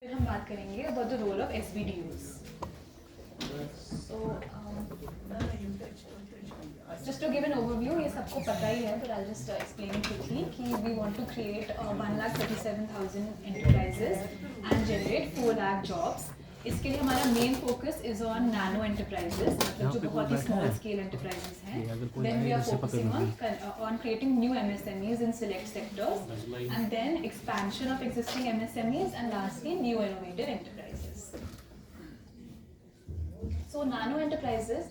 फिर हम बात करेंगे about the role of SBDUs. So, just to give an overview, ये सबको पता ही है, but I'll just explain it quickly कि we want to create 1,37,000 enterprises and generate 4 lakh jobs. इसके लिए हमारा main focus is on nano enterprises, मतलब जो बहुत ही स्मॉल स्केल एंटरप्राइजेस हैं. Then we are focusing on creating new MSMEs in select sectors and then expansion of existing MSMEs and lastly new innovative enterprises. So nano enterprises,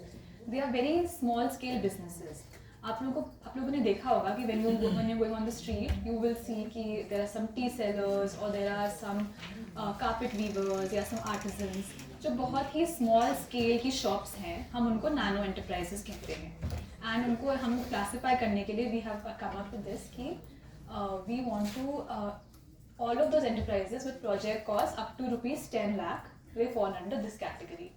they are very small scale businesses. आप लोगों ने देखा होगा कि when you're going on the street, you will see कि there are some tea sellers or there are some carpet weavers या some artisans जो बहुत ही small scale की shops हैं, हम उनको nano enterprises कहते हैं. And उनको हम classify करने के लिए we have come up with this कि we want to all of those enterprises with project cost up to rupees 10 lakh, they fall under this category.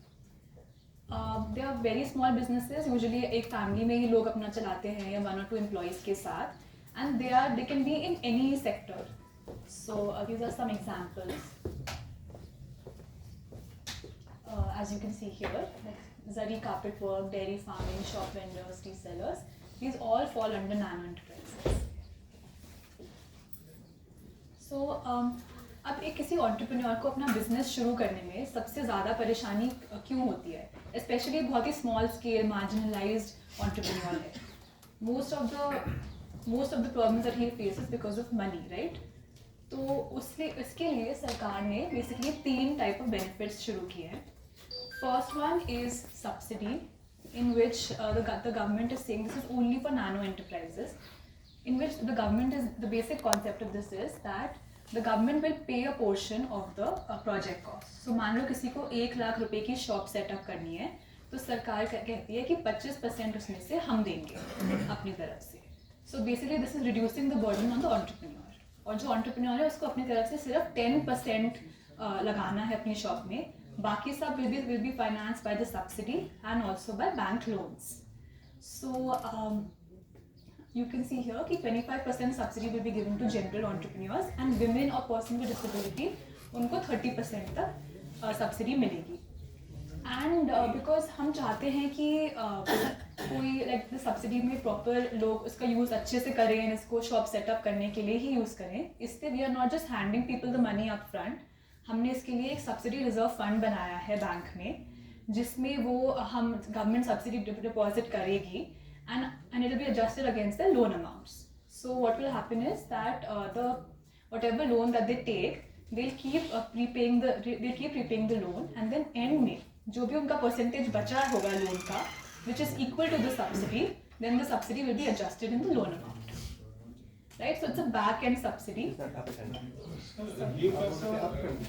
They are very small businesses, usually एक family में ही लोग अपना चलाते हैं या 1 or 2 employees के साथ, and they can be in any sector. So these are some examples. As you can see here, like zari carpet work, dairy farming, shop vendors, tea sellers, these all fall under nano enterprises. So अब एक किसी entrepreneur को अपना business शुरू करने में सबसे ज़्यादा परेशानी क्यों होती है, स्पेशली बहुत ही स्मॉल स्केल मार्जिनलाइज्ड एंटरप्रेन्योर है. Most of the problems that he faces because of money, right. तो इसके लिए सरकार ने बेसिकली 3 टाइप ऑफ बेनिफिट्स शुरू किए हैं. First one is subsidy, in which the government is saying this is only for nano enterprises, in which the basic concept of this is that the government will pay a portion of the project cost. So मान लो किसी को 1 लाख रुपए की shop setup करनी है, तो सरकार कहती है कि 25% उसमें से हम देंगे अपनी तरफ से. So basically this is reducing the burden on the entrepreneur. और जो entrepreneur है उसको अपनी तरफ से सिर्फ 10% लगाना है अपनी शॉप में, बाकी सब will be financed by the subsidy and also by bank loans. So you can see here कि 25% subsidy will be given to general entrepreneurs and women or person with disability, उनको 30% तक subsidy मिलेगी. And because हम चाहते हैं कि कोई like the subsidy में proper लोग उसका use अच्छे से करें, इसको shop setup करने के लिए ही use करें, इससे we are not just handing people the money up front. हमने इसके लिए एक subsidy reserve fund बनाया है बैंक में, जिसमें वो हम government subsidy deposit करेगी and it will be adjusted against the loan amounts. So what will happen is that whatever loan that they take, they'll keep repaying the loan, and then end में जो भी उनका percentage बचा होगा loan का, which is equal to the subsidy, then the subsidy will be adjusted in the loan amount. Right? So it's a back end subsidy. ये पैसा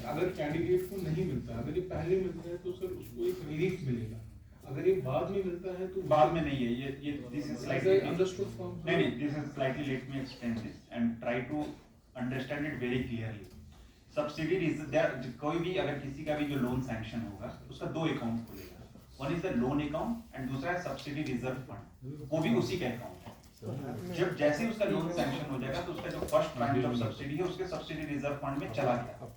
अगर कैंडिडेट को नहीं मिलता, अगर ये पहले मिलता है तो सर उसको एक रिलीफ मिलेगा. अगर ये बाद में मिलता है तो बाद में नहीं है ये this is slightly understood from नहीं this is slightly let me explain this and try to understand it very clearly. Subsidy is there, कोई भी अगर किसी का भी जो लोन सैंक्शन होगा उसका 2 अकाउंट खुलेगा. One is the loan account and दूसरा है सब्सिडी रिजर्व फंड, वो भी उसी का अकाउंट है. जब जैसे ही उसका लोन सैंक्शन हो जाएगा तो उसका जो फर्स्ट ट्रांच ऑफ सब्सिडी है उसके सब्सिडी रिजर्व फंड में चला गया.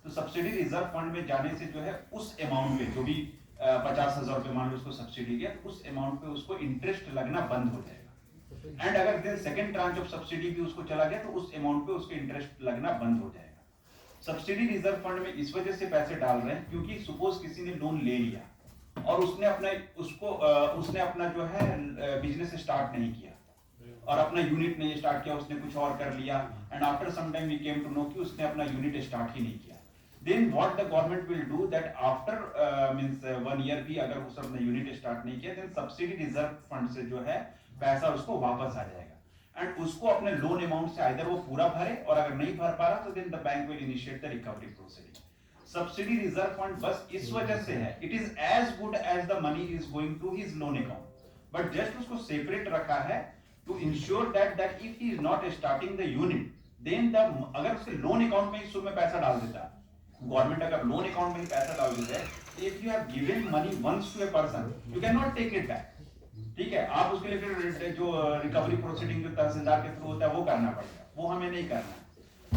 तो सब्सिडी रिजर्व फंड में जाने से जो है उस अमाउंट पे जो भी 50,000 रुपये मान लो उसको सब्सिडी गया, उस अमाउंट पे उसको इंटरेस्ट लगना बंद हो जाएगा. एंड अगर then second tranche of subsidy भी उसको चला गया तो उस अमाउंट पे उसको इंटरेस्ट लगना बंद हो जाएगा. सब्सिडी रिजर्व फंड में इस वजह से पैसे डाल रहे हैं क्योंकि सपोज किसी ने लोन ले लिया और उसने अपना जो है बिजनेस स्टार्ट नहीं किया और अपना यूनिट नहीं स्टार्ट किया, उसने कुछ और कर लिया, and after some time we came to know कि उसने अपना यूनिट स्टार्ट ही नहीं किया. Then what the government will do that after means 1 year भी अगर उस अपने यूनिट स्टार्ट नहीं किया, then सब्सिडी रिजर्व फंड से जो है पैसा उसको वापस आ जाएगा एंड उसको अपने लोन अमाउंट से आइदर वो पूरा भरे और अगर नहीं भर पा रहा तो then the bank will initiate the recovery proceeding. Subsidy reserve fund बस इस वजह से है, it is as good as the money is going to his loan account, but just उसको सेपरेट रखा है to ensure that if he is not starting the unit, then अगर उसके लोन अकाउंट में इस में पैसा डाल देता, गवर्नमेंट अगर लोन अकाउंट में ही पैसा डाल देता है, if you have given money once to a person you can not take it back. ठीक है, आप उसके लिए फिर जो रिकवरी प्रोसीडिंग जो तहसीलदार के थ्रू होता है वो करना पड़ेगा, वो हमें नहीं करना.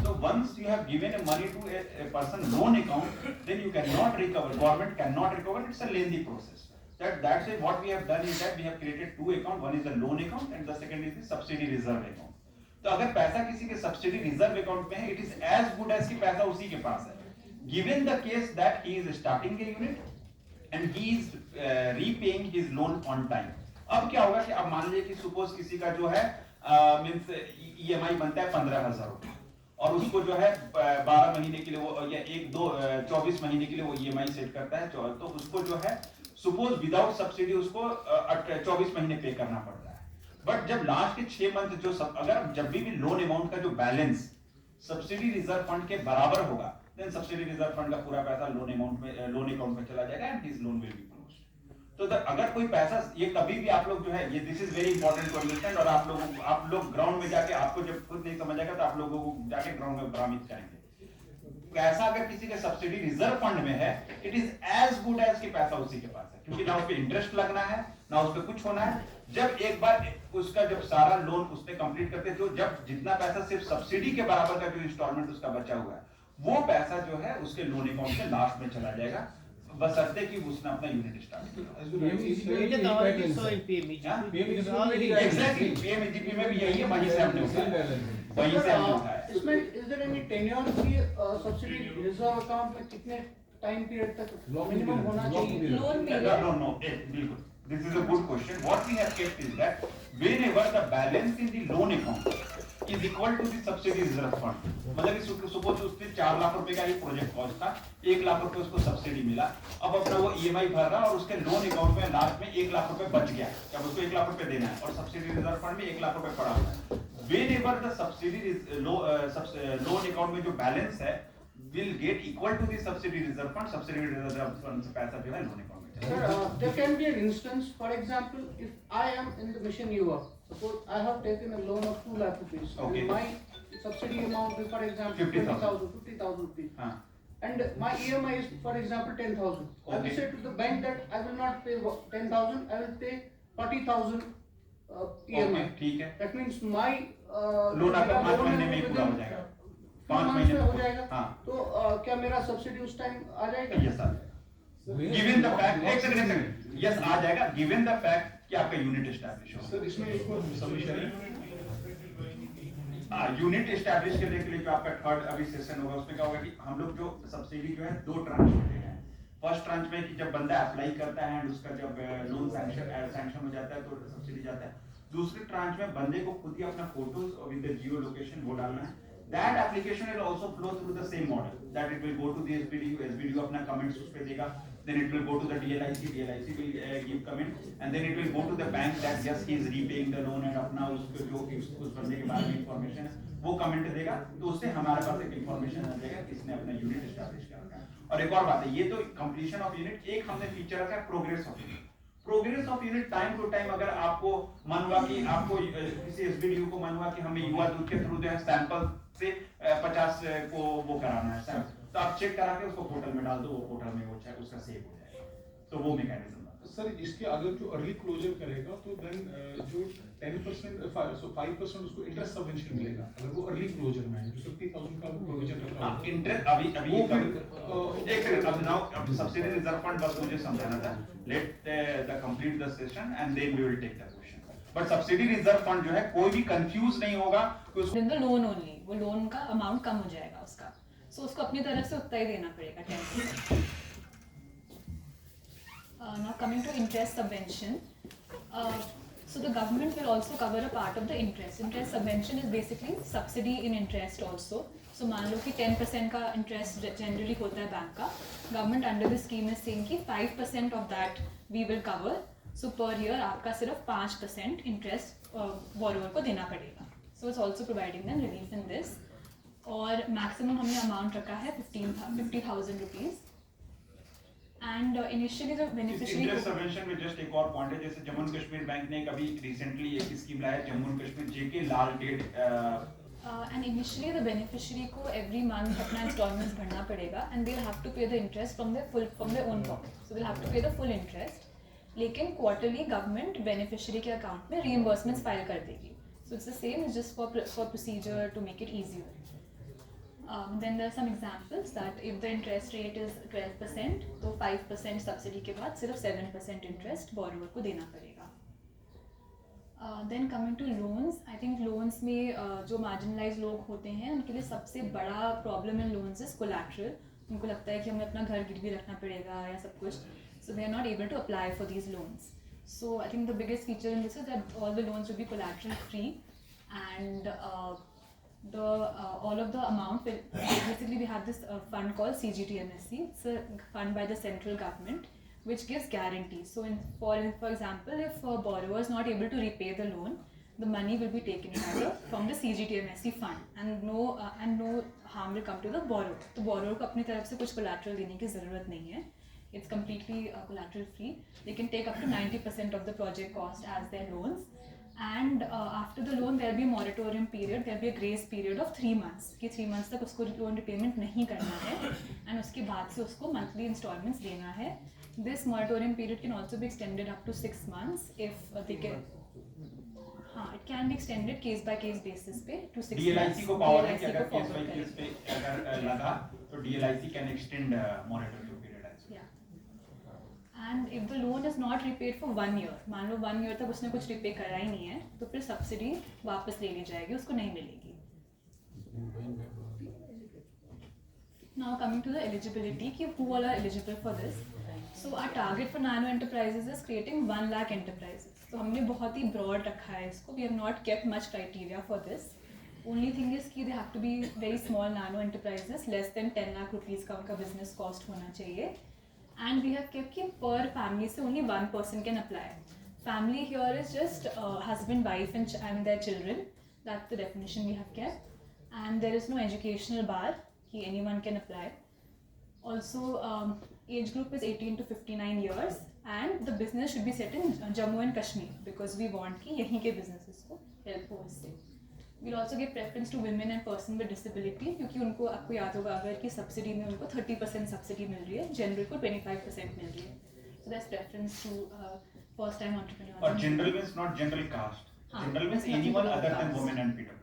So once you have given a money to a person loan account, then you cannot recover. Government cannot recover. It's a lengthy process. That's why what we have done is that we have created two accounts. One is the loan account and the second is the subsidy reserve account. तो अगर पैसा किसी के subsidy reserve account में है, it is as good as कि पैसा उसी के पास है. Given the case that he is starting a unit and he is repaying his loan on time. अब क्या होगा कि अब मान लीजिए कि सपोज किसी का जो है मींस ईएमआई बनता है 15,000 रुपए और उसको जो है 12 महीने के लिए वो या 24 महीने के लिए वो ईएमआई सेट करता है, तो उसको जो है सपोज विदाउट सब्सिडी उसको 24 महीने पे करना पड़ता है. बट जब लास्ट के 6 मंथ जो अगर जब भी लोन अमाउंट का जो बैलेंस सब्सिडी रिजर्व फंड के बराबर होगा, देन सब्सिडी रिजर्व फंड का पूरा पैसा लोन अमाउंट में लोन अकाउंट में चला जाएगा and this loan will be closed. तो अगर कोई पैसा ये कभी भी आप लोग जो है ये this is very important to understand. और आप लोग ग्राउंड में जाके आपको जब खुद नहीं समझ आएगा तो आप लोगों को जाके ग्राउंड में भ्रमित करेंगे. पैसा अगर किसी के सब्सिडी रिजर्व फंड में है, it is as good as कि पैसा उसी के पास है, क्योंकि ना उस पे इंटरेस्ट लगना है ना उस पे कुछ होना है. जब एक बार उसका जब सारा लोन उसने कंप्लीट करते जो जब जितना पैसा सिर्फ सब्सिडी के बराबर का जो इंस्टॉलमेंट उसका बचा हुआ है, वो पैसा जो है उसके लोन अकाउंट में लास्ट में चला जाएगा, बशर्ते कि उसने अपना यूनिट स्टार्ट किया. एग्जैक्टली पीएमजीपी में भी यही है, वहीं से हमने उठाया. इसमें इज देयर एनी टेन्योर की सब्सिडी रिजर्व अकाउंट में कितने टाइम पीरियड तक मिनिमम होना चाहिए? लोन No, बिल्कुल. This is a good question. What we have kept is that whenever the balance in the loan account is equal to the subsidy reserve fund, मतलब कि suppose उसने 4 लाख रुपए का ही project cost था, 1 लाख रुपए उसको सब्सिडी मिला, अब अपना वो ईएमआई भर रहा और उसके लोन अकाउंट में लास्ट में 1 लाख रुपए बच गया, जब उसको 1 लाख रुपए देना है और सब्सिडी रिजर्व फंड में 1 लाख रुपए पड़ा हुआ है. Whenever the subsidy loan account में जो बैलेंस है will get equal to the subsidy reserve fund. Subsidy reserve fund से पैसा जो है लोन अकाउंट में. Sir, there can be an instance, for example, if I am in the mission UA, suppose I have taken a loan of 2 lakh rupees, Okay. and my subsidy amount is, for example, 50,000 rupees, and my EMI is, for example, 10,000. I will Okay. say to the bank that I will not pay 10,000, I will pay 40,000 EMI. ठीक है. That means my loan आपका 5 महीने में ही पूरा हो जाएगा. 5 महीने में हो जाएगा. हाँ. तो क्या मेरा सब्सिडी उस टाइम आ जाएगा? Yes sir. Given the fact, एक सेकंड, yes आ जाएगा. Given the fact कि आपका यूनिट एस्टैब्लिश हो. सर इसमें एक और सबमिशन है. यूनिट एस्टैब्लिश करने के लिए जो आपका थर्ड अभी सेशन होगा उसमें क्या होगा कि हम लोग जो सब्सिडी जो है 2 ट्रांच में देंगे. फर्स्ट ट्रांच में कि जब बंदा अप्लाई करता है एंड उसका जब लोन सैंक्शन हो जाता है तो सब्सिडी जाता है. दूसरे ट्रांच में बंदे को खुद ही अपना फोटोज और विद द जियो लोकेशन वो डालना है. That application will also flow through the same model. That it will go to the SBDU अपना comments उस पे देगा. Then it will go to the DLIC will give comment, and then it will go to the bank that yes he is repaying the loan and अपना उसको जो उस बंदे के बारे में information है वो comment देगा. तो उससे हमारे पास एक information आ जाएगा किसने अपना unit establish किया है. और एक और बात है, ये तो completion of unit, एक हमने feature रखा है progress of unit. Progress of unit time to time अगर आपको मन हुआ कि आपको किसी एसबीडीयू को मन हुआ कि हमें युवा दूत के थ्रू जो है सैंपल से 50 को वो कराना है, तो आप चेक करा के उसको पोर्टल में डाल दो, वो पोर्टल में वो उसका सेव हो जाएगा. तो वो मैकेनिज्म सर इसके अगर जो अर्ली क्लोजर करेगा तो देन जो 10% 5% उसको इंटरेस्ट सबवेंशन मिलेगा अगर वो अर्ली क्लोजर में है. जो 50,000 का प्रोविजन रखा है इंटरेस्ट अभी एक सेकंड. अब नाउ सब्सिडी रिजर्व फंड बस मुझे समझाना था. Let the complete the session and then we will take the question. But subsidy reserve fund जो है कोई भी कंफ्यूज नहीं होगा कि उसमें लोन ओनली वो लोन का अमाउंट कम हो जाएगा उसका, सो उसको अपनी तरफ से उतना ही देना पड़ेगा 10%. Now coming to interest subvention, so the government will also cover a part of the interest. Interest subvention is basically subsidy in interest also. So मान लो कि 10% का interest generally होता है बैंक का. Government under the scheme is saying कि 5% of that we will cover. So per year आपका सिर्फ 5% interest borrower को देना पड़ेगा. So it's also providing them relief in this. और maximum हमने amount रखा है 50,000 rupees. And initially the beneficiary interest subvention में जस्ट एक और पॉइंट है, जैसे जम्मू एंड कश्मीर बैंक ने कभी रिसेंटली एक स्कीम लाया जम्मू एंड कश्मीर जेके लाल डेट. and initially the beneficiary को every month अपना installments भरना पड़ेगा and they'll have to pay the interest from their own pocket. So they'll have to pay the full interest. लेकिन quarterly government beneficiary के account में reimbursements file कर देगी. So it's the same, it's just for procedure to make it easier. Then there are some examples that if the interest rate is 12%, तो 5% subsidy के बाद सिर्फ 7% interest borrower को देना पड़ेगा. Then coming to loans, I think loans में जो marginalized लोग होते हैं उनके लिए सबसे बड़ा problem in loans is collateral. उनको लगता है कि हमें अपना घर गिरवी रखना पड़ेगा या सब कुछ, so they are not able to apply for these loans. So I think the biggest feature in this is that all the loans will be collateral free, and all of the amount will basically, we have this fund called CGTMSE. It's a fund by the central government which gives guarantees. So for example, if a borrower is not able to repay the loan, the money will be taken from the CGTMSE fund, and no harm will come to the borrower. तो borrower को अपनी तरफ से कुछ collateral देने की ज़रूरत नहीं है. It's completely collateral free. They can take up to 90% of the project cost as their loans. And after the loan, there will be a moratorium period. There will be a grace period of 3 months. कि 3 months तक उसको loan repayment नहीं करना है, and उसके बाद से उसको monthly installments देना है. This moratorium period can also be extended up to 6 months if they can. हाँ, it can be extended case by case basis पे to 6 months. DLIC को power है कि अगर case by case पे अगर लगा तो DLIC can extend moratorium period as well. Yeah. And if the loan is not repaid for 1 year, मान लो 1 year तक उसने कुछ repay करा ही नहीं है, तो फिर subsidy वापस ले ली जाएगी, उसको नहीं मिलेगी. Now coming to the eligibility, कि who all are eligible for this. So our target for nano enterprises is creating 1 lakh enterprises. तो हमने बहुत ही broad रखा है इसको. We have not kept much criteria for this. Only thing is कि they have to be very small nano enterprises, less than 10 lakh rupees का उनका business cost होना चाहिए. And we have kept कि per family से only 1 person can apply. Family here is just husband, wife and their children. That's the definition we have kept. And there is no educational bar कि anyone can apply. Also, age group is 18 to 59 years, and the business should be set in Jammu and Kashmir because we want कि यहीं के businesses को help हो इससे. We'll also give preference to women and person with disability क्योंकि उनको आपको याद होगा अगर कि सब्सिडी में उनको 30% सब्सिडी मिल रही है, जनरल को 25% मिल रही है. So there's preference to first time entrepreneurs. और general means not general caste. General means anyone other than women and PWD.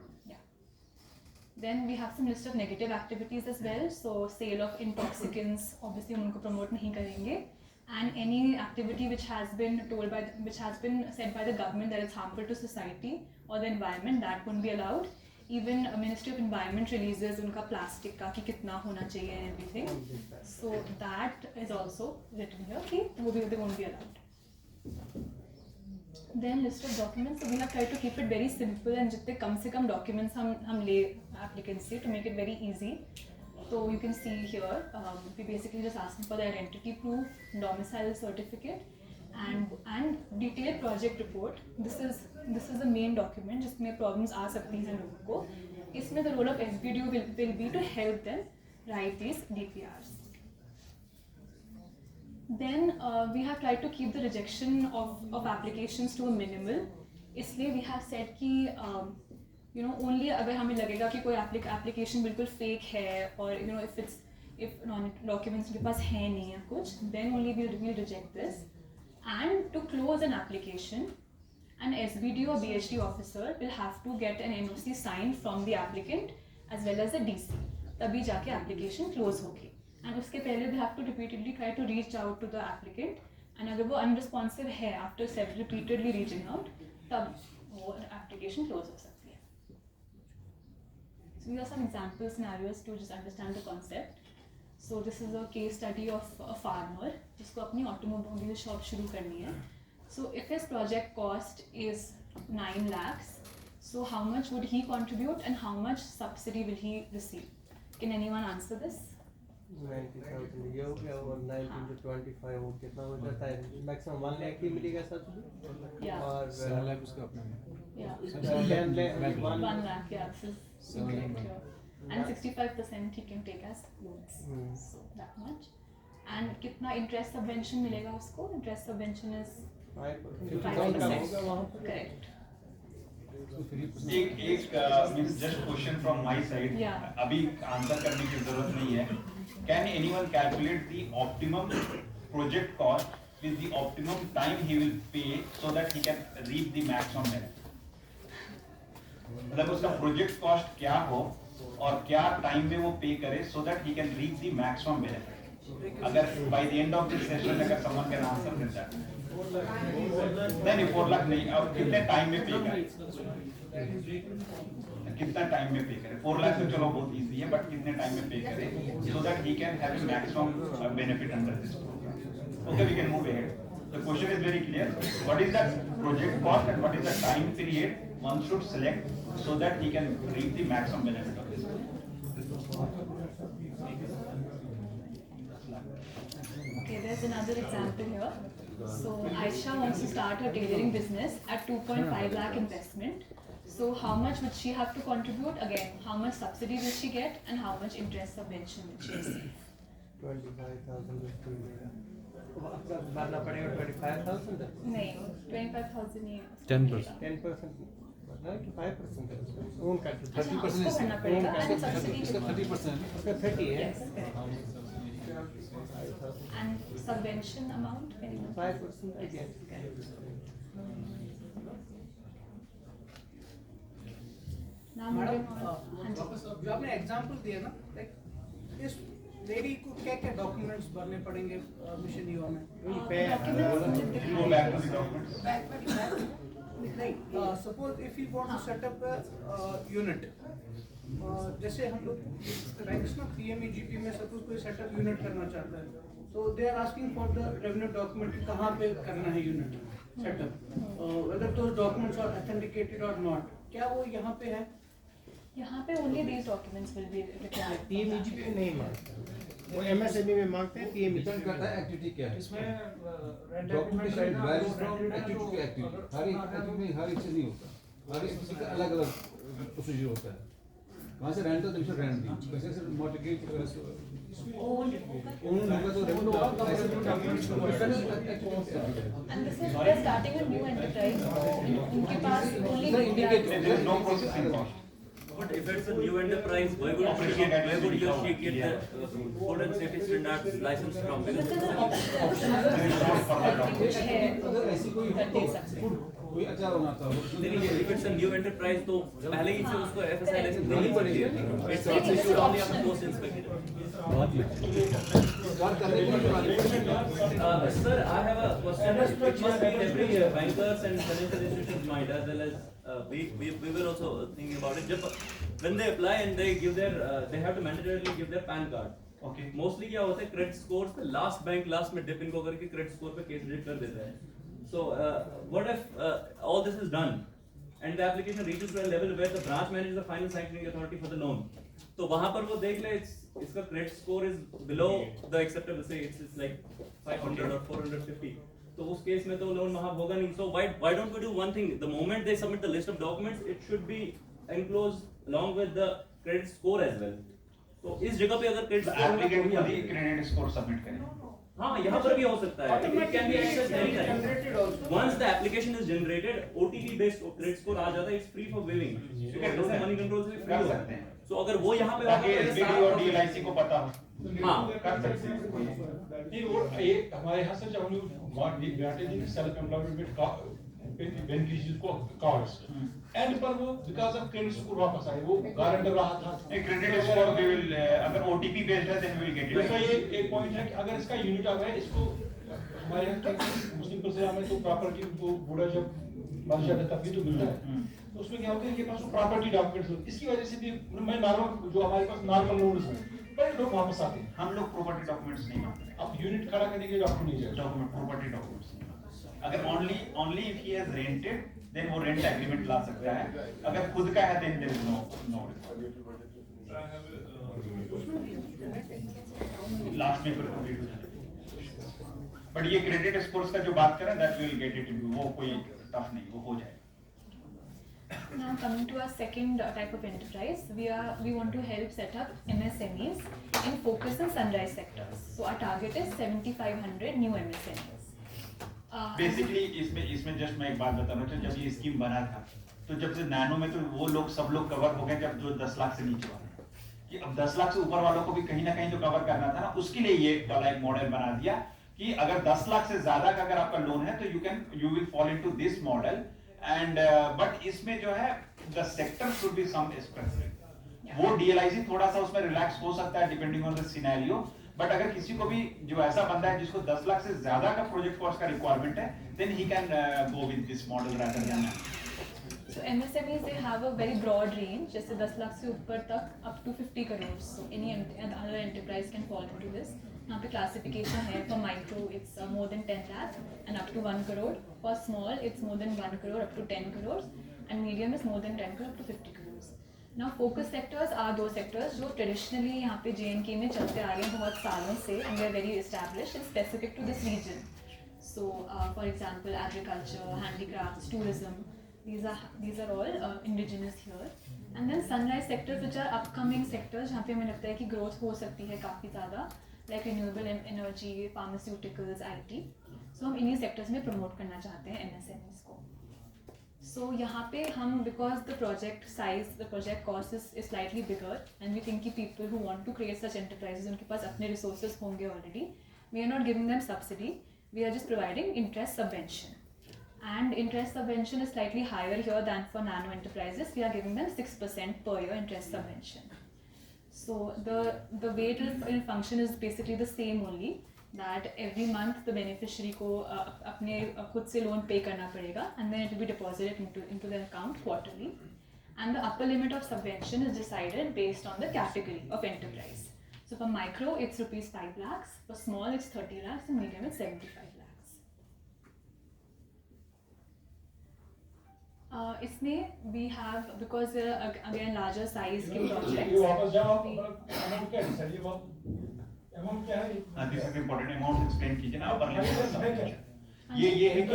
Then we have some list of negative activities as well. So sale of intoxicants, obviously हम उनको promote नहीं करेंगे. And any activity which has been said by the government that is harmful to society or the environment, that won't be allowed. Even Ministry of Environment releases उनका plastic का कि कितना होना चाहिए and everything. So that is also written here कि वो भी they won't be allowed. Then list of documents. So we have tried to keep it very simple and जितने कम से कम documents हम ले applicants से to make it very easy. So you can see here, we basically just asking for the identity proof, domicile certificate, and detailed project report. This is the main document जिसमें problems आ सकती हैं लोगों को. इसमें the role of SBDO will be to help them write these DPRs. Then we have tried to keep the rejection of applications to a minimal. इसलिए we have said कि only अगर हमें लगेगा कि कोई application बिल्कुल fake है और if documents के पास है नहीं या कुछ, then only we'll reject this. And to close an application, an SBD or BHD officer will have to get an NOC signed from the applicant as well as a DC. तभी जाके application close होगी. And उसके पहले we have to repeatedly try to reach out to the applicant. And अगर वो unresponsive है after repeatedly reaching out, तब वो application close हो सकती है. So these are some example scenarios to just understand the concept. So this is a case study of a farmer जिसको अपनी automobile shop शुरू करनी है. So if his project cost is 9 lakhs, so how much would he contribute and how much subsidy will he receive? Can anyone answer this? 90,000 ये हो गया और 19 to 25 वो कितना हो जाता है? Maximum 1 lakh ही मिलेगा सब्सिडी. Yeah. और 7 लाख उसका अपना है. Yeah. 10 lakh 1 lakh, yeah, this is incorrect here. And 65% he can take as loans. So that much. And कितना interest subvention मिलेगा उसको? Interest subvention is 5%. Correct. एक means just question from my side. Yeah. अभी answer करने की जरूरत नहीं है. Can anyone calculate the optimum project cost with the optimum time he will pay so that he can reap the maximum benefit? मतलब उसका project cost क्या हो और क्या टाइम में वो पे करे so that he can reach the maximum benefit. अगर by the end of this session अगर someone can answer with that, नहीं 4 लाख नहीं, अब कितने टाइम में पे करे, कितना टाइम में पे करे. 4 लाख तो चलो बहुत इजी है, बट कितने टाइम में पे करे so that he can have maximum benefit under this programme. Okay, we can move ahead. The question is very clear. What is the project cost and what is the time period one should select so that he can reap the maximum benefit of this? Okay, there's another example here. So Aisha wants to start her tailoring business at 2.5 lakh investment. So how much would she have to contribute? Again, how much subsidy will she get and how much interest subvention will she receive? 25,000 भरना पड़ेगा. 25,000 नहीं, 25,000 नहीं. 10%. 10% भरना है कि 5% है उसका? Own का 30% उसको भरना पड़ेगा and subsidy इसका 30%. उसका 30 है. Yes, correct. And subvention amount? Can you- 5% I guess. Now madam moving on. हाँ जी. वापस जो आपने एग्जांपल दिया ना, लाइक इस लेडी को क्या क्या डॉक्यूमेंट्स भरने पड़ेंगे मिशन युवा में? Documents Go back to the documents. नहीं, suppose if you want to set up unit, जैसे हम लोग रैंक्स ना PMEGP में सपोज कोई सेटअप यूनिट करना चाहता है, तो they are asking for the revenue document, कहाँ पे करना है unit setup, whether those documents are authenticated और नॉट. क्या वो यहाँ पे है? यहाँ पे only these documents will be required. PMEGP में नहीं मांगते, वो MSME में मांगते हैं. PMEGP डिपेंड करता है एक्टिविटी क्या है. इसमें documentation varies from activity to activity. हर एक एक्टिविटी में हर एक से नहीं होता. हर एक किसी का अलग अलग प्रोसीजर होता है. वहाँ से रेंट तो तुमसे रेंट दी, कैसे से मॉर्गेज Owned. ओन होगा तो रेंट होगा. ऐसे डॉक्यूमेंट्स को And this is they're starting a new enterprise. उनके पास only There is no processing cost. But if it's a new enterprise, why would she get the food and safety standards license from? This is an option which है अगर ऐसी कोई that they subsidy. कोई अचार बनाता हो नहीं, if it's a new enterprise, तो पहले ही से उसको FSI license देनी पड़ती है. It's not issued only after post inspection. बात कर रहे हैं. Sir, I have a question. It must be in every bankers and financial institutions' mind, as well as we were also thinking about it. When they apply and they give their, they have to mandatorily give their PAN card. Okay. Mostly क्या होता है, credit score पे last bank last में dip इनको करके credit score पे case reject कर देता है. So what if all this is done and the application reaches to a level where the branch manager is the final sanctioning authority for the loan? तो वहाँ पर वो देख ले इसका credit score is below the acceptable, से it's like 500 or 450, तो उस केस में तो लोन वहाँ होगा नहीं. So why don't we do one thing? The moment they submit the list of documents, it should be enclosed along with the credit score as well. तो इस जगह पे अगर क्रेडिट एप्लीकेंट खुद ही क्रेडिट स्कोर सबमिट करें. हाँ, यहाँ पर भी हो सकता है. It can be accessed anytime. Generated also. Once the application is generated, OTP based credit score आ जाता है. It's free for waiving. You can do money control से free कर हो. सकते हैं. So अगर वो यहाँ पे ताकि होगा तो SBD और DLIC को पता हो. हाँ. कर सकते हैं. ये वो ये हमारे यहाँ से जब हम granted in self employment beneficiaries को cards एंड पर वो बिकॉज़ ऑफ क्रेडिट स्कोर वापस आए, वो गारंटर रहा था. क्रेडिट स्कोर वी विल, अगर OTP बेस्ड है देन वी विल गेट दूसरा इट. ये एक पॉइंट है कि अगर इसका यूनिट आ गया, इसको हमारे यहाँ के मुस्लिम परिसर में तो प्रॉपर्टी को बूढ़ा जब मर जाता है तब भी तो मिलता है. तो उसमें क्या होता है, ये पास प्रॉपर्टी डॉक्यूमेंट्स, इसकी वजह से भी मैं नॉर्मल जो हमारे पास नॉर्मल लोन्स हैं बड़े लोग वापस आते हैं. हम लोग प्रॉपर्टी डॉक्यूमेंट्स नहीं मांगते. अब यूनिट खड़ा करने के लिए डॉक्यूमेंट नहीं चाहिए. डॉक्यूमेंट प्रॉपर्टी डॉक्यूमेंट्स नहीं मांगते. अगर only if he has rented then वो रेंट एग्रीमेंट ला सकता है. अगर खुद का है then there is no last में फिर कंप्लीट हो जाएगा. बट ये क्रेडिट स्कोर्स का जो बात करें दैट विल गेट इट, वो कोई टफ नहीं, वो हो जाएगा. Now coming to our second type of enterprise, we want to help set up MSMEs in focus and sunrise sectors. So our target is 7,500 new MSMEs. Basically इसमें just मैं एक बात बताना चाहूँ. जब ये स्कीम बना था तो जब से नैनो में तो वो लोग सब लोग कवर हो गए जब जो 10 लाख से नीचे वाले, कि अब 10 लाख से ऊपर वालों को भी कहीं ना कहीं तो कवर करना था ना. उसके लिए ये वाला एक मॉडल बना दिया कि अगर 10 लाख से ज्यादा का अगर आपका लोन है तो you will fall into this model. And but इसमें जो है the sector should be some specific. Yeah. वो डीएलआईसी थोड़ा सा उसमें रिलैक्स हो सकता है depending on the scenario, but अगर किसी को भी जो ऐसा बंदा है जिसको 10 लाख से ज्यादा का प्रोजेक्ट कॉस्ट का रिक्वायरमेंट है, then he can go with this model rather than So MSMEs, they have a very broad range, जैसे 10 लाख से ऊपर तक up to 50 crores. So any other enterprise can fall into this. यहाँ पे classification है, for micro it's more than 10 lakh and up to 1 crore. For small it's more than 1 crore up to 10 crores and medium is more than 10 crore up to 50 crores. Now focus sectors are those sectors जो traditionally यहाँ पे JNK में चलते आ रहे हैं बहुत सालों से and they are very established and specific to this region. So for example agriculture, handicrafts, tourism. These are all indigenous here. And then sunrise sectors which are upcoming sectors जहाँ पे हमें लगता है कि growth हो सकती है काफ़ी ज़्यादा, like renewable energy, pharmaceuticals, IT. So हम इन्हीं sectors में promote करना चाहते हैं MSMEs को. So यहाँ पे हम because the project size, the project cost is slightly bigger and we think कि people who want to create such enterprises उनके पास अपने resources होंगे already. We are not giving them subsidy. We are just providing interest subvention. And interest subvention is slightly higher here than for nano enterprises. We are giving them 6% per year interest subvention. So the way it will function is basically the same only, that every month the beneficiary को अपने खुद से loan pay करना पड़ेगा and then it will be deposited into their account quarterly. And the upper limit of subvention is decided based on the category of enterprise. So for micro it's rupees 5 lakhs, for small it's 30 lakhs and medium it's 75 lakhs. इसमें we have, because there are again larger size के projects. ये वापस जाओ आप amount क्या है sir, ये amount क्या है? This is important, amount explain कीजिए ना अपर लिमिट। ये है कि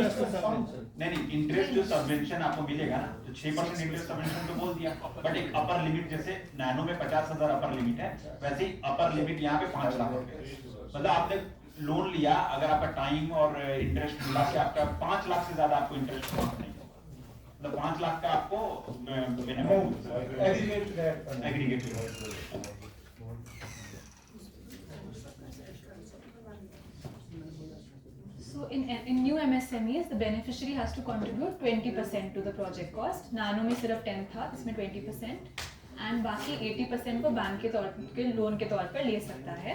नहीं इंटरेस्ट जो सबवेंशन आपको मिलेगा ना, तो 6% इंटरेस्ट सबवेंशन तो बोल दिया, बट एक अपर लिमिट जैसे नैनो में 50,000 अपर लिमिट है, वैसे ही अपर लिमिट यहाँ पे 5 लाख रुपए। मतलब आपने लोन लिया, अगर आपका टाइम और इंटरेस्ट मिला के आपका 5 लाख से ज्यादा आपको इंटरेस्ट नहीं, मतलब 5 लाख का आपको aggregate So in new MSMEs, the beneficiary has to contribute 20% to the project cost. Nano में सिर्फ 10 था, इसमें 20% and बाकी 80% वो बैंक के तौर के लोन के तौर पर ले सकता है,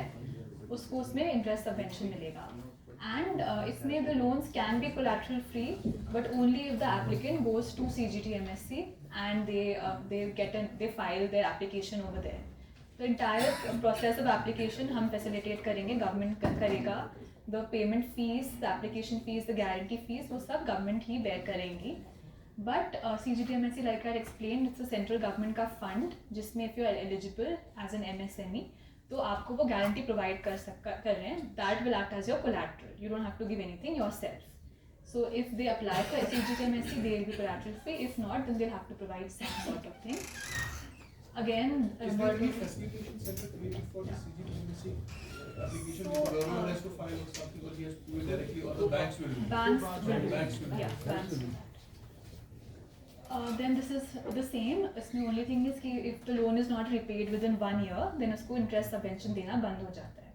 उसको उसमें इंटरेस्ट सबवेंशन मिलेगा. And इसमें the loans can be collateral free, but only if the applicant goes to CGT MSc and they file their application over there. The entire process of application हम facilitate करेंगे, government करेगा. The payment fees, the application fees, the guarantee fees, वो सब government ही bear करेंगी. But CGT MSc, like I explained, it's a central government का fund जिसमें if you are eligible as an MSME, तो आपको वो गारंटी प्रोवाइड कर रहे हैं, that will act as your collateral, you don't have to give anything yourself. So if they apply for CGT MSc they will be collateral free, if not then they have to provide some sort of thing. Again, is there any facilitation center created for the CGT MSc application? The government has to file or something, or he has to do it directly, or the banks will do it? banks will do Banks will it. do Yeah, it. banks will do it. Then this is the same. इसमें only thing is कि if the loan is not repaid within 1 year, then उसको interest subvention देना बंद हो जाता है.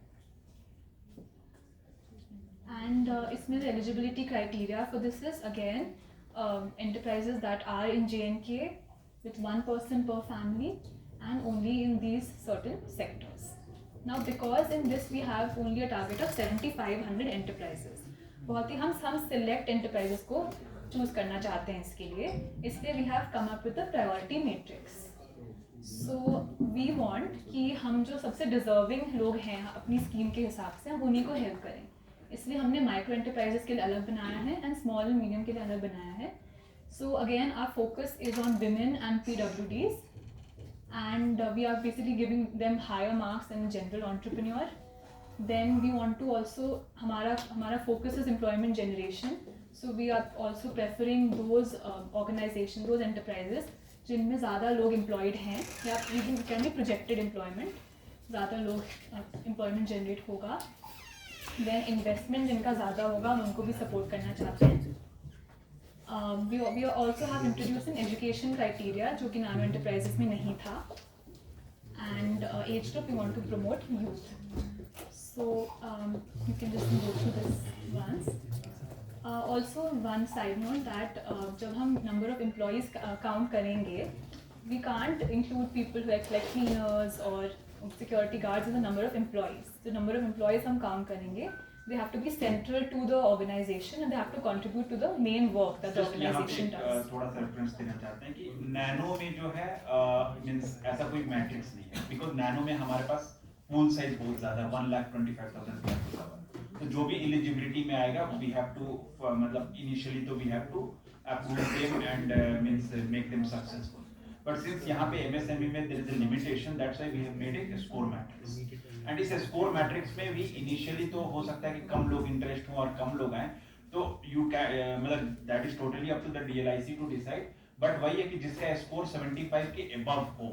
And इसमें the eligibility criteria for this is again enterprises that are in JNK with 1 person per family and only in these certain sectors. Now because in this we have only a target of 7,500 enterprises. बहुत ही हम select enterprises को choose करना चाहते हैं इसके लिए, इसलिए we have come up with the priority matrix. So we want कि हम जो सबसे डिजर्विंग लोग हैं अपनी स्कीम के हिसाब से हम उन्हीं को हेल्प करें, इसलिए हमने माइक्रो एंटरप्राइजेस के लिए अलग बनाया है एंड स्मॉल एंड मीडियम के लिए अलग बनाया है. So again our focus is on women and PWDs and we are basically giving them higher marks in general entrepreneur. Then we want to also हमारा focus is employment generation. So we are also preferring those organizations, those enterprises जिनमें ज़्यादा लोग employed हैं, या even it can be projected employment, ज़्यादा लोग employment generate होगा. Then investment जिनका ज़्यादा होगा हम उनको भी support करना चाहते हैं. We also have introduced an education criteria जो कि nano enterprises में नहीं था. And age group we want to promote youth. So you can just go through this once. Also one side note that जब हम number of employees count करेंगे we can't include people who act like cleaners or security guards in the number of employees. The number of employees हम count करेंगे. They have to be central to the organization and they have to contribute to the main work that the Just यहाँ पे organization does. थोड़ा सा reference देना चाहते हैं कि नैनो में जो है मींस ऐसा कोई मैट्रिक्स नहीं है बिकॉज नैनो में हमारे पास पूल साइज बहुत ज्यादा है 1,25,000 तो जो भी एलिजिबिलिटी में आएगा वी हैव टू मतलब इनिशियली तो we have to approve them and means make them successful but since यहाँ पे एमएसएमई में there is a limitation that's why we have made a score matrix and इस score matrix में भी initially तो हो सकता है कि कम लोग इंटरेस्ट हो और कम लोग आए तो यू कैन मतलब that is totally up to the DLIC to decide but वही है कि जिसका स्कोर 75 के अबव हो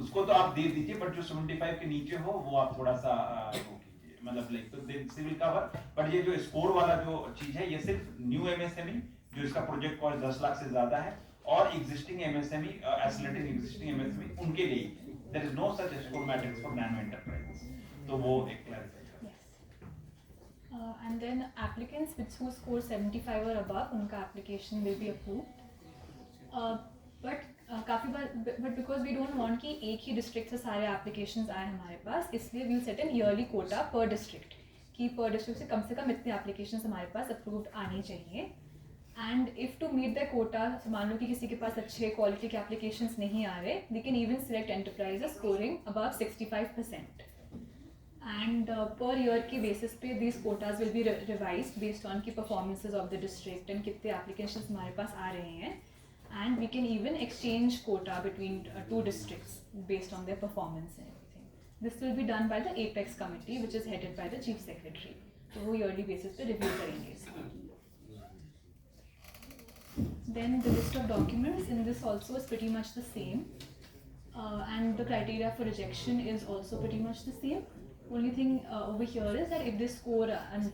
उसको तो आप दे दीजिए बट जो 75 के नीचे हो वो आप थोड़ा सा वो कीजिए मतलब लाइक तो दे विल कवर बट ये जो स्कोर वाला जो चीज है ये सिर्फ न्यू एमएसएमई जो इसका प्रोजेक्ट कॉस्ट 10 लाख से ज्यादा है और existing MSME accelerating existing MSME उनके लिए there is no such score matrix for nano enterprises तो वो एक clarification And then applicants who score 75 or above उनका application will be approved. काफ़ी बार but because we don't want कि एक ही district से सारे applications आए हमारे पास इसलिए we'll set an yearly quota per district कि per district से कम इतने applications हमारे पास approved आनी चाहिए. And if to meet the quota मान लो कि किसी के पास अच्छे quality के applications नहीं आ रहे we can even select enterprises scoring above 65%. And per year के basis पे these quotas will be revised based on की performances of the district and कितने applications हमारे पास आ रहे हैं and we can even exchange quota between two districts based on their performance and everything. This will be done by the Apex committee which is headed by the chief secretary. तो वो yearly basis पे review करेंगे इसका. Then the list of documents in this also is pretty much the same and the criteria for rejection is also pretty much the same. Only thing over here is that if they score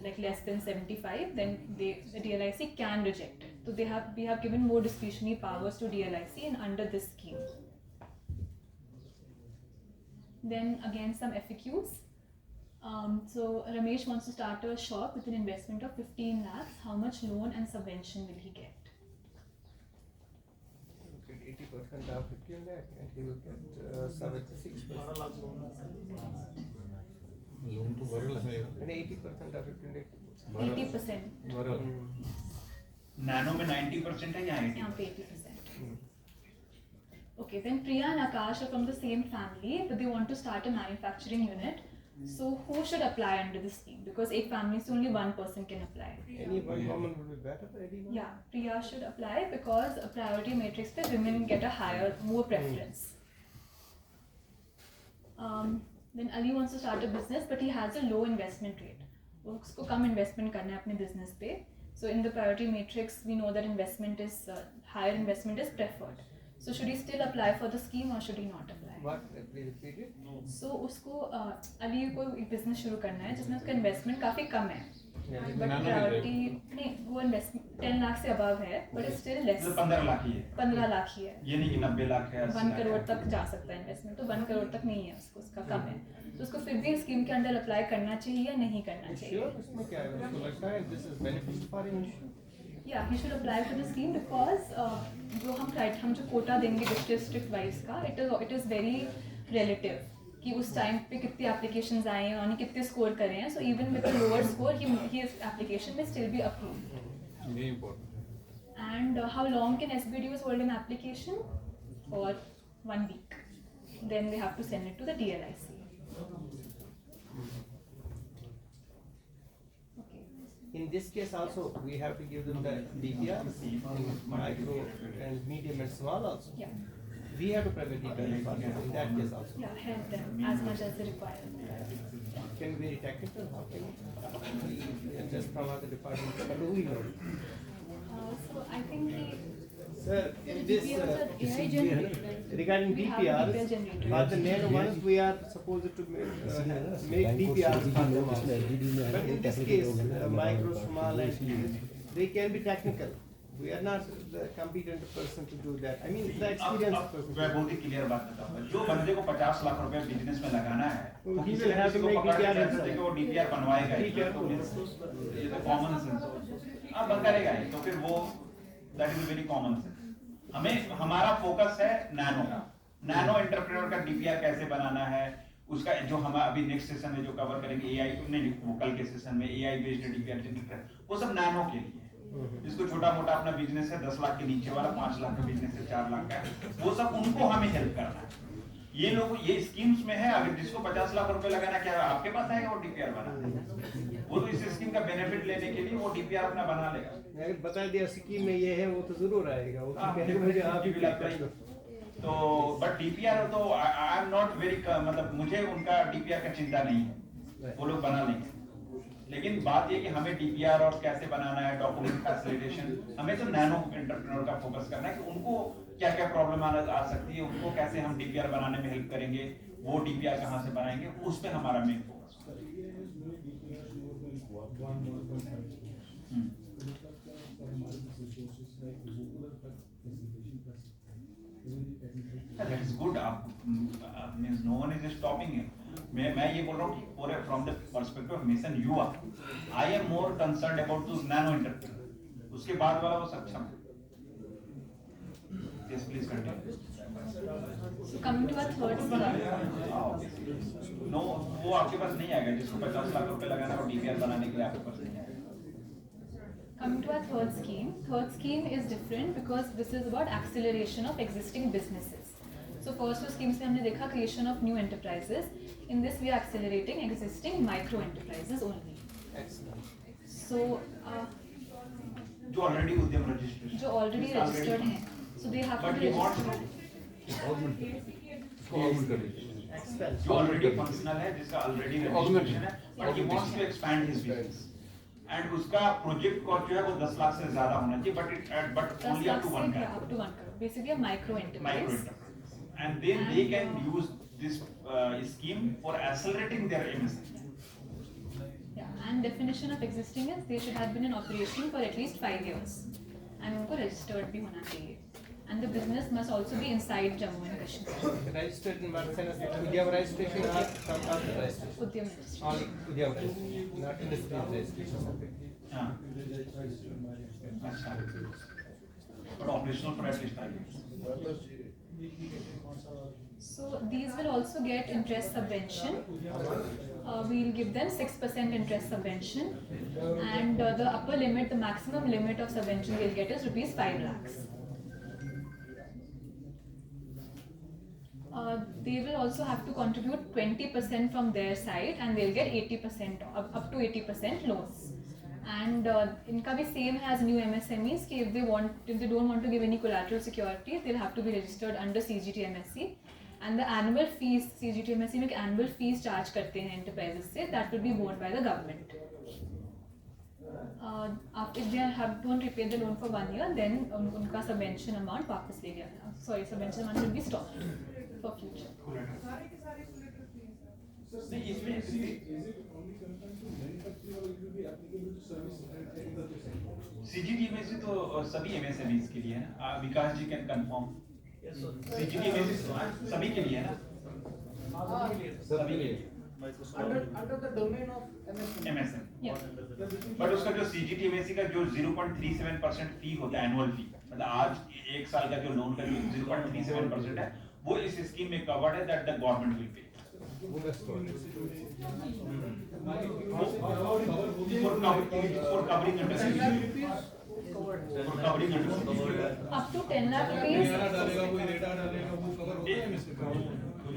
like less than 75 then the DLIC can reject it. So we have given more discretionary powers to DLIC and under this scheme. Then again some FAQs. So Ramesh wants to start a shop with an investment of 15 lakhs. How much loan and subvention will he get? 80% of 15 lakh and he will get 76%. Loan तो भरल है And 80% of 15 lakh. 80%. भरल nano में 90% है यहाँ 80%. यहाँ पे 80%. Okay, then Priya and Akash are from the same family, but they want to start a manufacturing unit. So who should apply under this scheme? Because एक family से only one person can apply. Any one woman would be better. Anyone? Yeah, Priya should apply because a priority matrix पे women get a more preference. Then Ali wants to start a business, but he has a low investment rate. उसको कम investment करना है अपने business पे. So in the priority matrix, we know that higher investment is preferred. So should he still apply for the scheme or should he not apply? What? Please repeat it. So उसको अली को एक business शुरू करना है जिसमें उसका investment काफ़ी कम है. Yeah, But Nano priority नहीं वो investment 10 लाख से above है, but it's still less. मतलब 15 लाख ही है 15 लाख ही है. ये नहीं कि 90 लाख है 1 करोड़ तक जा सकता है इन्वेस्टमेंट तो 1 करोड़ तक नहीं है उसका कम है तो उसको फिर भी स्कीम के अंदर अप्लाई करना चाहिए या नहीं करना Sure, चाहिए इसमें क्या है? उसको लगता है this is beneficial for him. या he should apply for the scheme because जो हम जो कोटा देंगे डिस्ट्रिक्ट वाइज का इट इज़ वेरी रिलेटिव कि उस टाइम पे कितनी एप्लीकेशंस आए हैं उन्होंने कितने स्कोर करे हैं so even with the lower score he application में स्टिल बी अप्रूव्ड ये इम्पोर्टेंट है and how long can SBDOs hold an application? For 1 week. Then they have to send it to the DLIC. Okay. In this case also, we have to give them the DPR, micro and medium and small also. Yeah. We have to provide DPR for them in that case also. Yeah, help them as much as they require. Can be very technical, how can we just from other departments, but we know. So I think Sir, in this, AI generated. regarding We have a DPRs, DPR generator. for the nano ones, we are supposed to make DPRs for them also. But in this case, micro, small and they can be technical. We are not the competent person to do that. I mean, the experienced person. मैं बहुत ही clear बात बताऊंगा जो बंदे को 50 लाख रुपए business में लगाना है तो वो he किसी will have किसी to को make पकड़ के DPR कह himself. सकते कि वो डीपीआर बनवाएगा ही DPR तो को- ये तो कॉमन सेंस हाँ बन करेगा ही तो फिर वो that is very common sense हमें हमारा फोकस है नैनो का नैनो एंटरप्रेन्योर का डीपीआर कैसे बनाना है, उसका जो हम अभी नेक्स्ट सेशन में जो कवर करेंगे एआई नहीं, वो कल के सेशन में एआई बेस्ड डीपीआर जनरेटर, वो सब नैनो के लिए है। जिसको छोटा मोटा अपना बिजनेस है, 10 लाख के नीचे वाला, 5 लाख का बिजनेस है, 4 लाख का है, वो सब उनको हमें हेल्प करना है। ये लोग ये स्कीम्स में है, अगर जिसको 50 लाख रुपए लगाना, क्या आपके पास आएगा वो डीपीआर बनाने? वो तो इस स्कीम का बेनिफिट लेने के लिए वो डीपीआर अपना बना लेगा। अगर बता दिया स्कीम में ये है, वो तो जरूर आएगा, वो हाँ, कहेगा मुझे आप ही बिल्कुल कर दो। तो बट डीपीआर तो आई एम नॉट वेरी, मतलब मुझे उनका डीपीआर का चिंता नहीं है, वो लोग बना लेंगे। लेकिन बात ये कि हमें डीपीआर और कैसे बनाना है, डॉक्यूमेंट फैसिलिटेशन, हमें तो नैनो एंटरप्रेन्योर का फोकस करना है कि उनको क्या क्या प्रॉब्लम आ सकती है, उनको कैसे हम डीपीआर बनाने में हेल्प करेंगे, वो डीपीआर कहाँ से बनाएंगे, उस पे हमारा मेन फोकस है। गुड, आप means no one is stopping you. मैं ये बोल रहा हूँ कि पूरे from the perspective of mission you are, I am more concerned about to nano entrepreneur, उसके बाद वाला वो सक्षम है। Yes, please continue. So coming to our third scheme. No, वो आपके पास नहीं आएगा, जिसको 50 लाख रुपए लगाना है वो डीपीआर बनाने के लिए आपके पास नहीं आएगा। Coming to our third scheme. Third scheme is different because this is about acceleration of existing businesses. So first two schemes में हमने देखा creation of new enterprises. In this we are accelerating existing micro enterprises only. So जो already Udyam registration, जो already registered हैं, so they have to but be he wants registered. Augment इसको augment कर दीजिए। जो ऑलरेडी फंक्शनल है, जिसका already registration है, but he wants to expand his business, and उसका प्रोजेक्ट कॉस्ट जो है वो 10 लाख से ज्यादा होना चाहिए, but 10 only up lakh to से 1 crore, up to 1 crore. Basically a micro micro enterprise. enterprise, and then they can use this scheme for accelerating their MSME. Yeah, and definition of existing is they should have been in operation for at least 5 years, and उनको registered भी होना चाहिए, and the business must also be inside Jammu and Kashmir. Registered in Marseilles, Udyam registration or some other registration? उद्यम registration. Only Udyam registration, not industry registration. हाँ, अच्छा, but operational for at least 5 years. So these will also get interest subvention. We'll give them 6% interest subvention, and the upper limit, the maximum limit of subvention they'll get is rupees 5 lakhs. They will also have to contribute 20% from their side, and they'll get 80% up to 80% loans. And इनका भी same as new MSMEs कि if they don't want to give any collateral security, they'll have to be registered under CGTMSE. And the annual fees, CGTMSE में annual fees charge करते हैं enterprises से, that will be borne by the government. If they don't repay the loan for 1 year, then उनका subvention amount वापस ले लिया, sorry, subvention amount will be stopped for future. नहीं, इसमें CGTMSE तो सभी MSMEs के लिए है ना, विकास जी कैन कंफर्म, CGTMSE सभी के लिए है ना, सभी के लिए Under the domain of MSME, Yeah. But उसका जो CGTMSE का जो 0.37% फी होता है, एनुअल फी, मतलब आज 1 साल का जो लोन का जो 0.37% है, वो इस स्कीम में कवर्ड है, that the government will pay for covering under Up to 10 lakh rupees.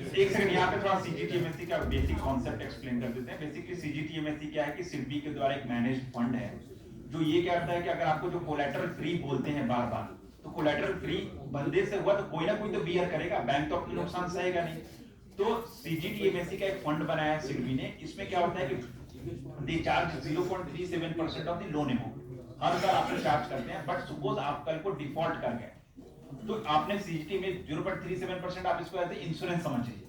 एक सेकंड, यहाँ पे थोड़ा CGTMSE का बेसिक कॉन्सेप्ट एक्सप्लेन कर देते हैं। बेसिकली CGTMSE क्या है कि सिडबी के द्वारा एक मैनेज्ड फंड है, जो ये कहता है कि अगर आपको जो कोलैटरल फ्री बोलते हैं बार बार, तो कोलैटरल फ्री बंदे से हुआ तो कोई ना कोई तो बियर करेगा, बैंक तो अपनी नुकसान सहेगा नहीं। तो CGTMSE का एक फंड बनाया है सिडबी ने, इसमें क्या होता है कि they charge 0.37% of the loan amount, हर साल आपसे चार्ज करते हैं, बट सपोज आप कल को डिफॉल्ट कर गए, तो आपने CGT में 0.37%, आप इसको ऐसे इंश्योरेंस समझिए,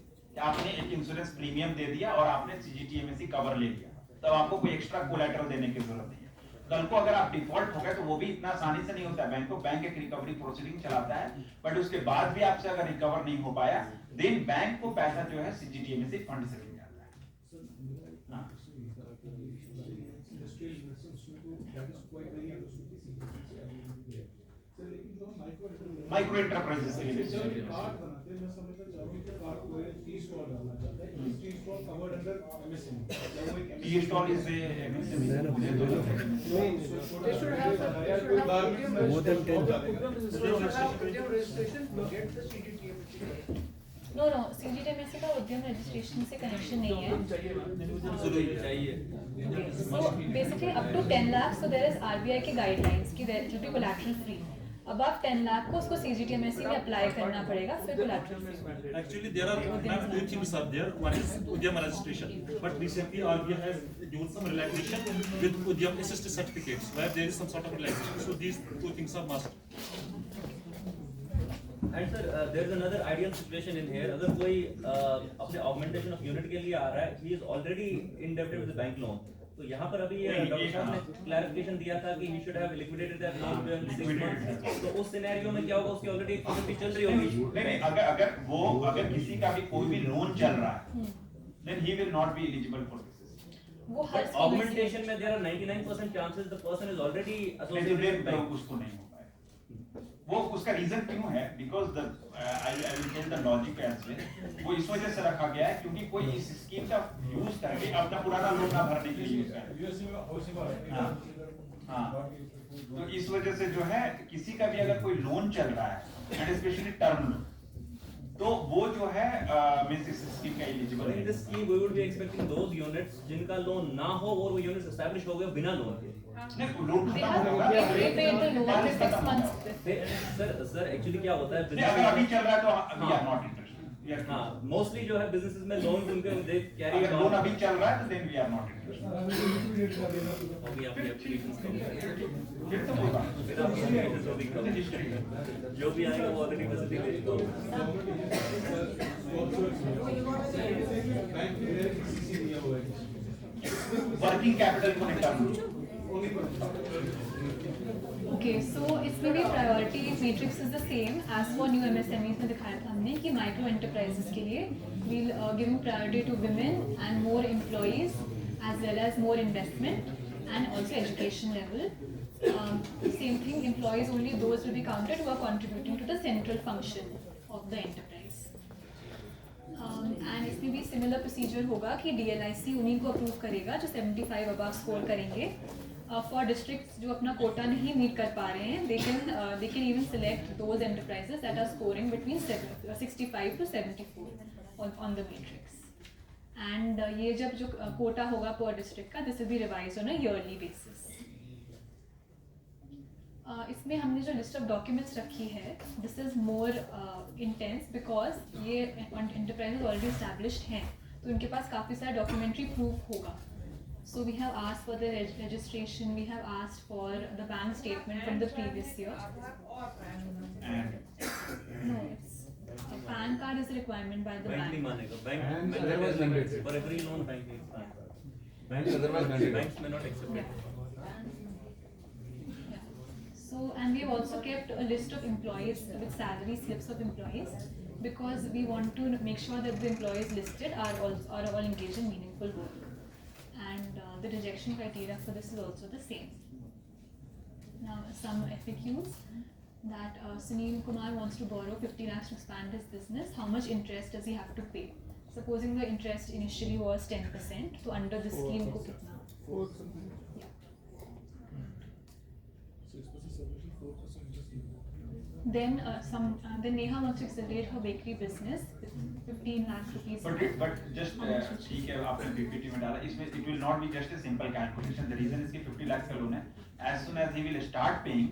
आपने एक इंश्योरेंस प्रीमियम दे दिया और आपने CGTMSE कवर ले लिया, तब आपको कोई एक्स्ट्रा कोलैटरल देने की जरूरत नहीं है। कल को अगर आप डिफॉल्ट हो गए तो वो भी इतना आसानी से नहीं होता है, बैंक एक रिकवरी प्रोसीडिंग चलाता है, बट उसके बाद भी आपसे अगर रिकवर नहीं हो पाया, देन बैंक को पैसा जो है CGTMSE फंड से मिल जाता है। माइक्रो एंटरप्राइजेस के लिए पहले मैं समझता था अभी तो कार को टी स्टॉल डालना चाहता है tea stall covered under MSME जब वो एक tea stall is they should have More than 10. registration to get the CGTMSE. No CGTMSE का उद्यम रजिस्ट्रेशन से कनेक्शन नहीं है. जरूरी चाहिए. So basically up to 10 lakh, so there is RBI के guidelines कि there should be collateral free. Above 10 lakh को उसको CGTMSE में apply करना पड़ेगा फिर collateral free. Actually, there are two things are there. One is Udyam registration, but recently RBI has given some relaxation with Udyam assist certificates, where there is some sort of relaxation. So these two things are must. And sir, there is another ideal situation in here. अगर कोई अपने augmentation of unit के लिए आ रहा है, he is already indebted with the bank loan. तो यहाँ पर अभी डॉक्टर साहब ने क्लैरिफिकेशन दिया था कि he should have liquidated that loan within 6 months. तो उस सिनेरियो में क्या होगा, उसकी ऑलरेडी एक फैसिलिटी चल रही होगी. नहीं, अगर किसी का भी कोई भी लोन चल रहा है, then he will not be eligible for this. वो हर But augmentation में there are 99% chances the person is already associated with the bank. उसको नहीं हो पाएगा. वो उसका रीजन क्यों है? Because the I will tell the logic as well. वो इस वजह से रखा गया है क्योंकि कोई इस स्कीम का यूज करके अपना पुराना लोन ना भरने के लिए यूज करे. हाँ. तो इस वजह से जो है किसी का भी अगर कोई लोन चल रहा है एंड स्पेशली टर्म लोन, तो वो जो है मींस इस स्कीम का eligible In this scheme, we would be expecting those units जिनका लोन ना हो और वो units establish हो गए बिना लोन के. नहीं, लोन They खत्म have होगा. they pay the loan Balance 6 खत्म months. होगा. सर एक्चुअली क्या होता है नहीं, अगर अभी business चल रहा है तो we हाँ. are not interested. We are हाँ मोस्टली जो है बिजनेसेस में लोन उनके दे कैरी अगर लोन अभी चल रहा है तो then we are not interested. होगी आपकी एप्लीकेशंस को फिर तो होगा. फिर आपकी applications होगी कब? जो भी आएगा वो ऑलरेडी फैसिलिटी दे देगा. वर्किंग कैपिटल को निकाल लो. Okay, so इसमें भी priority matrix is the same as for new MSMEs में दिखाया था हमने कि micro enterprises के लिए we'll giving priority to women and more employees as well as more investment and also education level. Same thing, employees only those will be counted who are contributing to the central function of the enterprise. And इसमें भी similar procedure होगा कि DLIC उन्हीं को approve करेगा जो 75 above score करेंगे. For districts जो अपना कोटा नहीं मीट कर पा रहे हैं, they can even select those enterprises that are scoring between 65 to 74 on the matrix. And ये जब जो कोटा होगा per district का, this will be revised on a yearly basis. इसमें हमने जो लिस्ट ऑफ डॉक्यूमेंट्स रखी है, this is more intense because ये एंटरप्राइजेज ऑलरेडी एस्टैब्लिश्ड हैं, तो इनके पास काफ़ी सारा डॉक्यूमेंट्री प्रूफ होगा. So we have asked for the registration, we have asked for the bank statement from the previous year. No, it's PAN card is requirement by the bank नहीं bank. मानेगा. Bank otherwise mandated. for every loan bank needs PAN card. Bank otherwise mandated. Banks may not accept it. So, and we have also kept a list of employees with salary slips of employees because we want to make sure that the employees listed are all engaged in meaningful work. And the rejection criteria for this is also the same. Now, some FAQs that Sunil Kumar wants to borrow 50 lakhs to expand his business. How much interest does he have to pay? Supposing the interest initially was 10%, so under this scheme, ko kitna? 4%. Yeah. 6%, Then then Neha wants to accelerate her bakery business with 15 lakh rupees. But just ठीक है, आपने PPT में डाला, इसमें it will not be just a simple calculation. The reason is कि 50 लाख का loan है. As soon as he will start paying,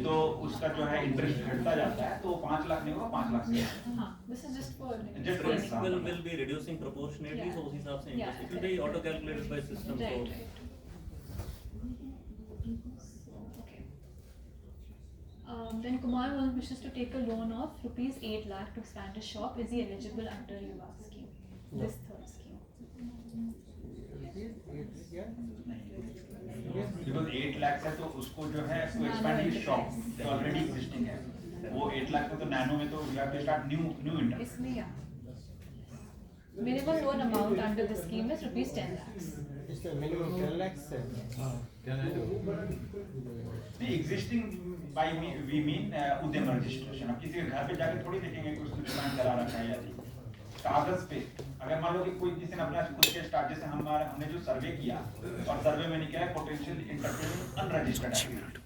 तो उसका जो है इंटरेस्ट घटता जाता है, तो 5 लाख नहीं होगा, 5 लाख से. हाँ, this is just for like, Just for explaining. example. Will be reducing proportionately, Yeah. so उस हिसाब से Yeah, interest it will be auto calculated by system. Right, So right. So, okay. Then Kumar wishes to take a loan of rupees 8 lakh to expand his shop. Is he eligible under Yuva scheme? This third scheme. Because 8 lakh है तो उसको जो है वो expand his shop already existing है. वो 8 लाख में तो नैनो में तो you have to start new interest. इसमें yeah. Minimum loan amount under the scheme is rupees 10 lakhs. It's a minimum 10 lakhs. The existing by we mean उद्यम registration. अब किसी के घर पे जाके थोड़ी देखेंगे कि उसने दुकान चला रखा है या नहीं. कागज पे अगर मान लो कि कोई किसी ने अपना खुद के स्टार्ट, जैसे हमने जो सर्वे किया और सर्वे में निकला पोटेंशियल इंटरप्रेन्योर अनरजिस्टर्ड एक्टिविटी,